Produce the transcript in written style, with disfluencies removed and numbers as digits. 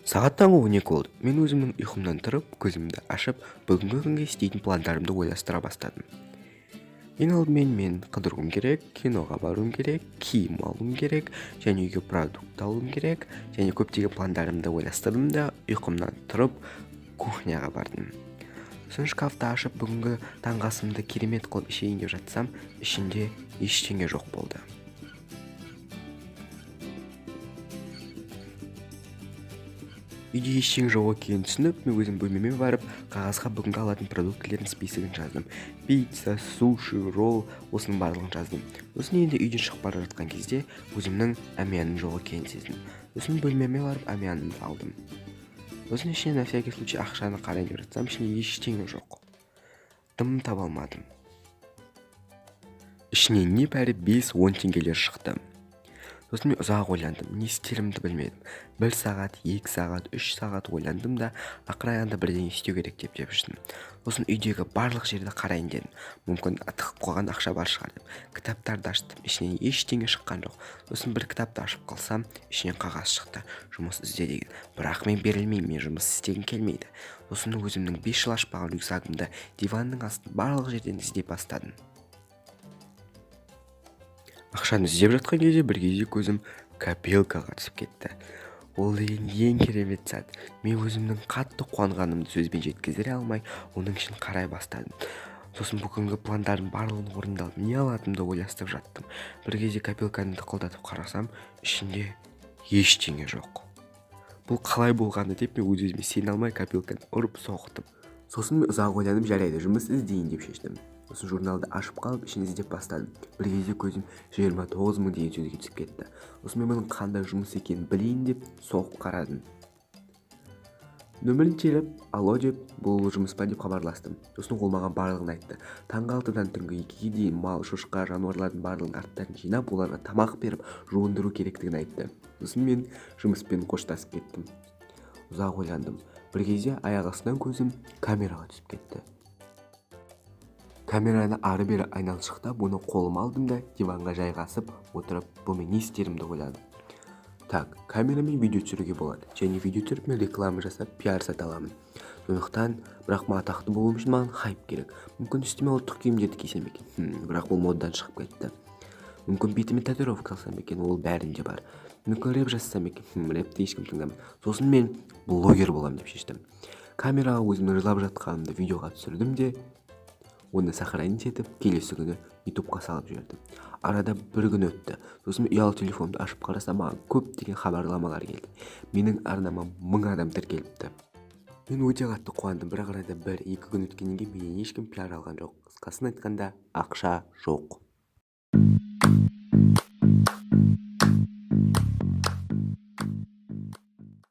Сағат таңғы 12 болды. Мен өзімнің ұйқымнан тұрып, көзімді ашып, бүгінгі күнге істейтін пландарымды ойластыра бастадым. Ең алдымен мен қыдыруым керек, киноға баруым керек, киім алуым керек, және үйге продукт алуым керек, және көптеген пландарымды ойластырдым да, ұйқымнан тұрып, кухняға бардым. Сосын шкафты ашып, бүгінгі таңғы асымды керемет қылып ішейін деп жатсам, ішінде ештеңе жоқ болды. Үйде ештеңе жоқ екенін түсініп, мен өзім бөлмеме барып, қағазға бүгінгі алатын продуктілердің списогін жаздым. Пицца, суши, ролл, осының барлығын жаздым. Сосын енді үйден шығып бара жатқан кезде өзімнің әмияным жоқ екенін сездім. Сосын бөлмеме барып әмиянымды алдым. Сосын ішіне на всякий случай ақшаны қарайын деп жатсам, ішінде ештеңе жоқ. Дым таба алмадым. Ішінен небәрі 5-10 теңгелер шықты. Сосын мен ұзақ ойландым, не істерімді білмедім. 1 сағат, 2 сағат, 3 сағат ойландым да, ақыр аяғында бірдеңе істеу керек деп жүрдім. Сосын үйдегі барлық жерді қарайын дедім. Мүмкін тығып қойған ақша бар шығар деп. Кітаптарды аштым, ішінен ештеңе шыққан жоқ. Сосын бір кітапты ашып қалсам, ішінен қағаз шықты. Жұмыс ізде деген. Бірақ мен берілмеймін, мен жұмыс істегім келмейді. Сосын өзімнің 5 жыл ашпаған рюкзагымды диванның астын барлық жерден іздей бастадым. Ақшаны іздеп жатқан кезде бір кезде көзім копилкаға түсіп кетті. Ол деген ең керемет зат. Мен өзімнің қатты қуанғанымды сөзбен жеткіздіре алмай, оның ішін қарай бастадым. Сосын бүгінгі пландардың барлығын орындалып, не алатынымды ойластырып жаттым. Bir кезде копилканы тықылдатып қарасам, ішінде ештеңе жоқ. Бұл қалай болғаны деп мен өз-өзіме сене алмай копилканы ұрып соқтым. Сосын мен ұзақ ойланып, жарайды, жұмыс іздейін деп шештім. Сосын журналды ашып қалып, ішін іздеп бастадым. Bir кезде көзім 29 мың деген сөзге түсіп кетті. Сосын мен мұның қандай жұмыс екенін білейін деп соғып қарадым. Нөмірін теліп, алло деп, бұл жұмыс па деп хабарластым. Сосын ол маған барлығын айтты. Таңғы 6-дан түнгі 2-ге дейін мал, шошқа, жануарлардың барлығын арттарын жинап, оларға тамақ беріп, жуындыру керектігін айтты. Сосын мен жұмыспен қоштасып кеттім. Ұзақ ойландым. Bir кезде аяқ астынан көзім камераға түсіп кетті. Камераны ары-бері айналшықтап, оны қолыма алдым да диванға жайғасып отырып, бұны не істерімді ойладым. Так, камерамен видео түсіруге болады. Және видео түсіріп мен реклама жасап, пиар сата аламын. Сондықтан, бірақ атақты болуым үшін маған хайп керек. Мүмкін үстіме ұлттық киімдерді кисем екен. Бірақ ол модадан шығып кетті. Мүмкін бетіме татуировка алсам екен, ол бәрінде бар. Мүмкін рэп жазсам екен, рэпті ешкім тыңдамайды. Сосын мен блогер боламын деп шештім. Камераға өзімнің жылап жатқанымды видеоға түсірдім де, оны сохранить етіп, келесі күні ютубқа салып жібердім. Арада бір күн өтті. Сосын ұялы телефонымды ашып қарасам, маған көптеген хабарламалар келді. Менің арнама 1000 адам тіркеліпті. Мен өте қатты қуандым, бірақ арада 1-2 күн өткеннен кейін менен ешкім пиар алған жоқ. Қысқасын айтқанда, ақша жоқ.